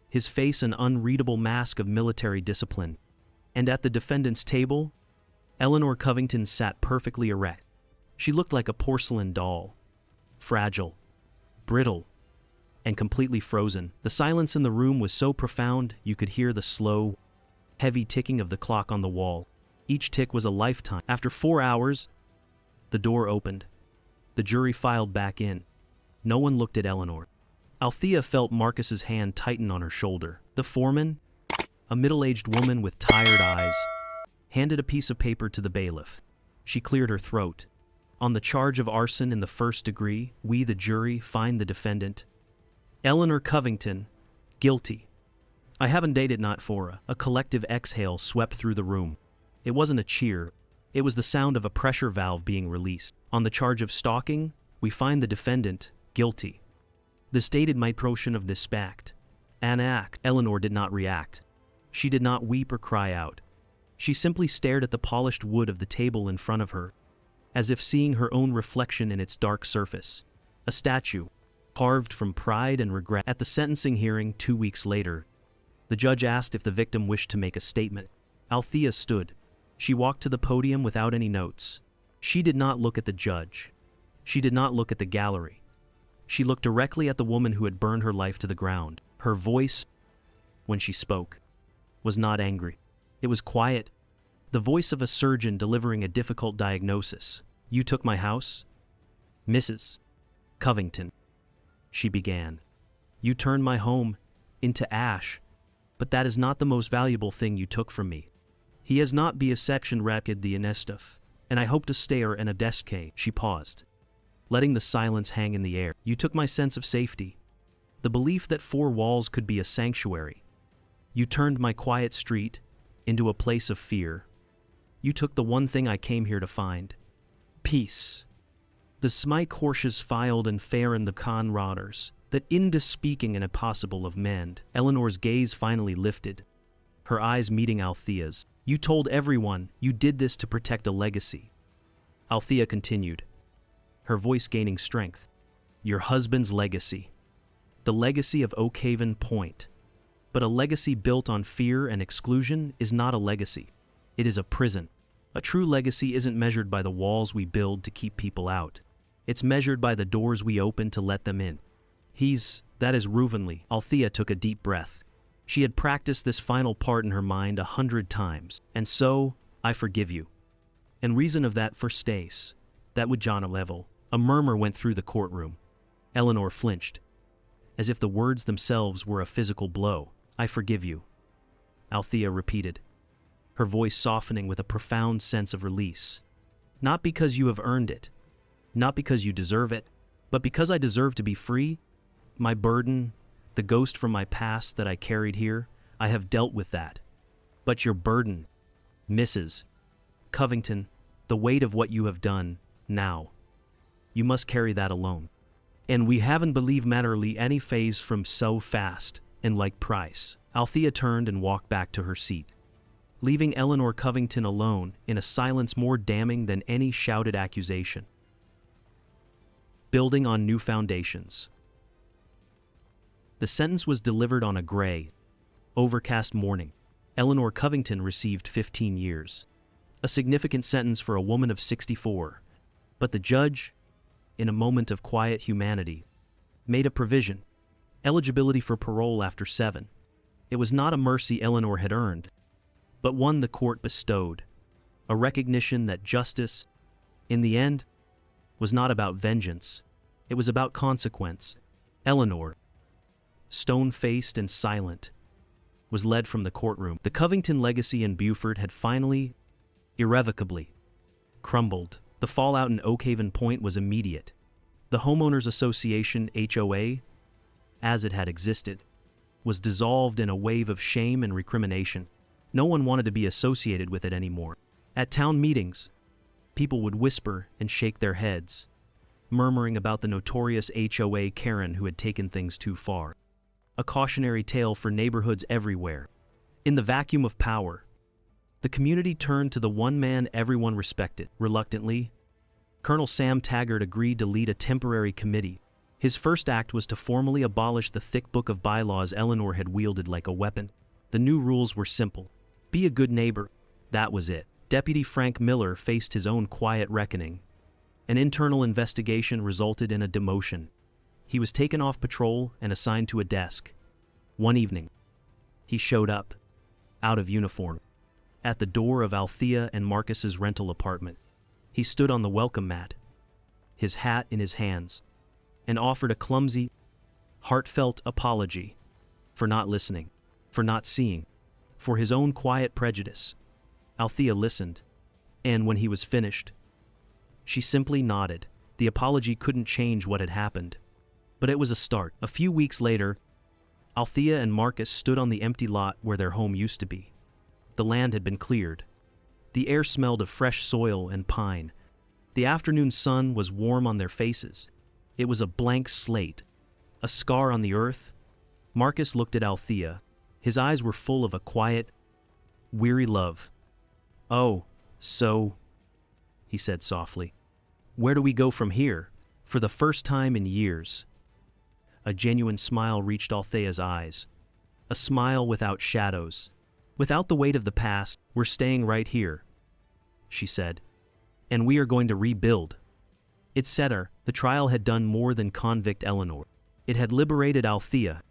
his face an unreadable mask of military discipline. And at the defendant's table, Eleanor Covington sat perfectly erect. She looked like a porcelain doll, fragile, brittle, and completely frozen. The silence in the room was so profound you could hear the slow, heavy ticking of the clock on the wall. Each tick was a lifetime. After 4 hours, the door opened. The jury filed back in. No one looked at Eleanor. Althea felt Marcus's hand tighten on her shoulder. The foreman, a middle-aged woman with tired eyes, handed a piece of paper to the bailiff. She cleared her throat. On the charge of arson in the first degree, we, the jury, find the defendant, Eleanor Covington, guilty. I haven't dated not for a collective exhale swept through the room. It wasn't a cheer. It was the sound of a pressure valve being released. On the charge of stalking, we find the defendant, guilty. The stated my portion of this fact. An act. Eleanor did not react. She did not weep or cry out. She simply stared at the polished wood of the table in front of her, as if seeing her own reflection in its dark surface. A statue, carved from pride and regret. At the sentencing hearing 2 weeks later, the judge asked if the victim wished to make a statement. Althea stood. She walked to the podium without any notes. She did not look at the judge. She did not look at the gallery. She looked directly at the woman who had burned her life to the ground. Her voice, when she spoke, was not angry. It was quiet, the voice of a surgeon delivering a difficult diagnosis. "You took my house? Mrs. Covington," she began. "You turned my home into ash, but that is not the most valuable thing you took from me. He has not be a section rapid the inestaf, and I hope to stay her in a desk." She paused, letting the silence hang in the air. "You took my sense of safety, the belief that four walls could be a sanctuary. You turned my quiet street into a place of fear. You took the one thing I came here to find: peace." The smike horses filed and fair in the conraders, that in speaking and impossible of mend. Eleanor's gaze finally lifted, her eyes meeting Althea's. "You told everyone you did this to protect a legacy," Althea continued, her voice gaining strength. "Your husband's legacy. The legacy of Oakhaven Point. But a legacy built on fear and exclusion is not a legacy. It is a prison. A true legacy isn't measured by the walls we build to keep people out. It's measured by the doors we open to let them in. That is Reuvenly." Althea took a deep breath. She had practiced this final part in her mind 100 times. "And so, I forgive you. And reason of that for Stace, that would John a level." A murmur went through the courtroom. Eleanor flinched, as if the words themselves were a physical blow. "I forgive you," Althea repeated, her voice softening with a profound sense of release. "Not because you have earned it, not because you deserve it, but because I deserve to be free. My burden, the ghost from my past that I carried here, I have dealt with that. But your burden, Mrs. Covington, the weight of what you have done, now, you must carry that alone. And we haven't believed matterly any phase from so fast and like price." Althea turned and walked back to her seat, leaving Eleanor Covington alone in a silence more damning than any shouted accusation. Building on new foundations. The sentence was delivered on a gray, overcast morning. Eleanor Covington received 15 years. A significant sentence for a woman of 64. But the judge, in a moment of quiet humanity, made a provision: eligibility for parole after 7. It was not a mercy Eleanor had earned, but one the court bestowed, a recognition that justice, in the end, was not about vengeance, it was about consequence. Eleanor, stone-faced and silent, was led from the courtroom. The Covington legacy in Beaufort had finally, irrevocably, crumbled. The fallout in Oakhaven Point was immediate. The Homeowners Association, HOA, as it had existed, was dissolved in a wave of shame and recrimination. No one wanted to be associated with it anymore. At town meetings, people would whisper and shake their heads, murmuring about the notorious HOA Karen who had taken things too far. A cautionary tale for neighborhoods everywhere. In the vacuum of power, the community turned to the one man everyone respected. Reluctantly, Colonel Sam Taggart agreed to lead a temporary committee. His first act was to formally abolish the thick book of bylaws Eleanor had wielded like a weapon. The new rules were simple. Be a good neighbor. That was it. Deputy Frank Miller faced his own quiet reckoning. An internal investigation resulted in a demotion. He was taken off patrol and assigned to a desk. One evening, he showed up, out of uniform, at the door of Althea and Marcus's rental apartment. He stood on the welcome mat, his hat in his hands, and offered a clumsy, heartfelt apology for not listening, for not seeing, for his own quiet prejudice. Althea listened, and when he was finished, she simply nodded. The apology couldn't change what had happened, but it was a start. A few weeks later, Althea and Marcus stood on the empty lot where their home used to be. The land had been cleared. The air smelled of fresh soil and pine. The afternoon sun was warm on their faces. It was a blank slate, a scar on the earth. Marcus looked at Althea. His eyes were full of a quiet, weary love. "Oh, so," he said softly. "Where do we go from here?" For the first time in years, a genuine smile reached Althea's eyes. A smile without shadows, without the weight of the past. "We're staying right here," she said. "And we are going to rebuild." It set her. The trial had done more than convict Eleanor. It had liberated Althea.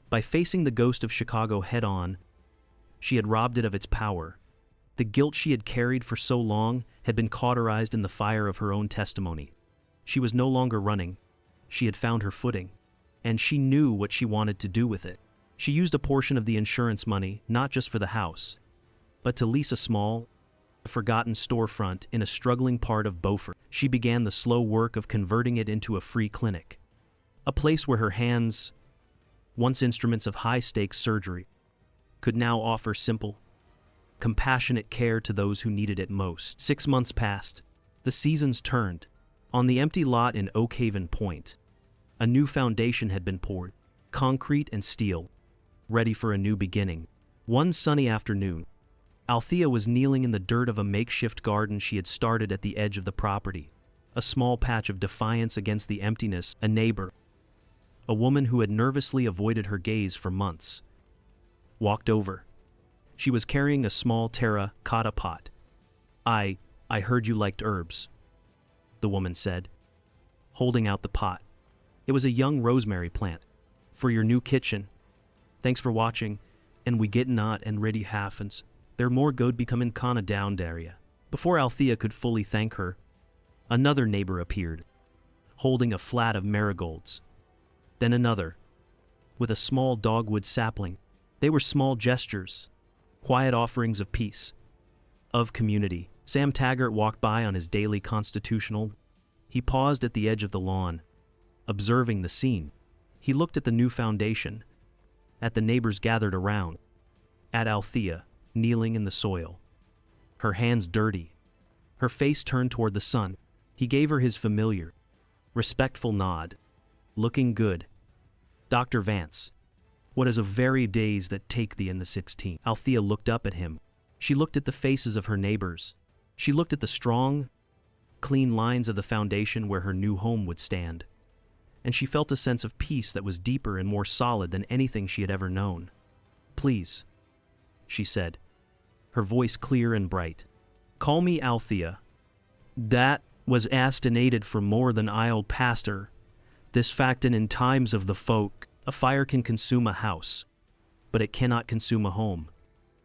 By facing the ghost of Chicago head-on, she had robbed it of its power. The guilt she had carried for so long had been cauterized in the fire of her own testimony. She was no longer running. She had found her footing, and she knew what she wanted to do with it. She used a portion of the insurance money, not just for the house, but to lease a small, forgotten storefront in a struggling part of Beaufort. She began the slow work of converting it into a free clinic, a place where her hands, once instruments of high-stakes surgery, could now offer simple, compassionate care to those who needed it most. 6 months passed. The seasons turned. On the empty lot in Oak Haven Point, a new foundation had been poured, concrete and steel, ready for a new beginning. One sunny afternoon, Althea was kneeling in the dirt of a makeshift garden she had started at the edge of the property, a small patch of defiance against the emptiness. A neighbor, a woman who had nervously avoided her gaze for months, walked over. She was carrying a small terra cotta pot. I heard you liked herbs," the woman said, holding out the pot. It was a young rosemary plant. "For your new kitchen. Thanks for watching, and we get not and ready happens. There more good becoming kinda down area." Before Althea could fully thank her, another neighbor appeared, holding a flat of marigolds. Then another, with a small dogwood sapling. They were small gestures, quiet offerings of peace, of community. Sam Taggart walked by on his daily constitutional. He paused at the edge of the lawn, observing the scene. He looked at the new foundation, at the neighbors gathered around, at Althea, kneeling in the soil, her hands dirty, her face turned toward the sun. He gave her his familiar, respectful nod. "Looking good, Dr. Vance. What is a very days that take thee in the 16th?" Althea looked up at him. She looked at the faces of her neighbors. She looked at the strong, clean lines of the foundation where her new home would stand. And she felt a sense of peace that was deeper and more solid than anything she had ever known. "Please," she said, her voice clear and bright. "Call me Althea. That was astinated for more than I'll pastor. This factin' in times of the folk. A fire can consume a house, but it cannot consume a home.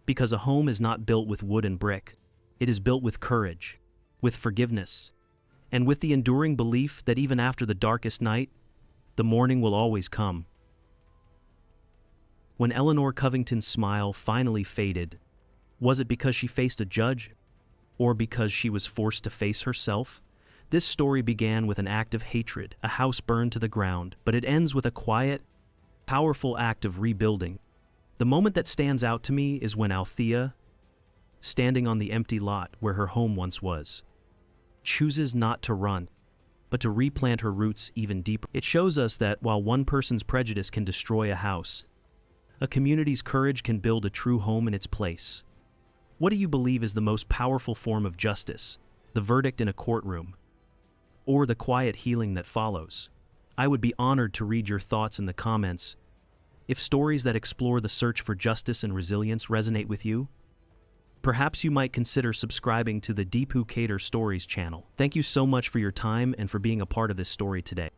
Because a home is not built with wood and brick. It is built with courage, with forgiveness, and with the enduring belief that even after the darkest night, the morning will always come." When Eleanor Covington's smile finally faded, was it because she faced a judge, or because she was forced to face herself? This story began with an act of hatred, a house burned to the ground, but it ends with a quiet, powerful act of rebuilding. The moment that stands out to me is when Althea, standing on the empty lot where her home once was, chooses not to run, but to replant her roots even deeper. It shows us that while one person's prejudice can destroy a house, a community's courage can build a true home in its place. What do you believe is the most powerful form of justice? The verdict in a courtroom, or the quiet healing that follows? I would be honored to read your thoughts in the comments. If stories that explore the search for justice and resilience resonate with you, perhaps you might consider subscribing to the Deepu Cater Stories channel. Thank you so much for your time and for being a part of this story today.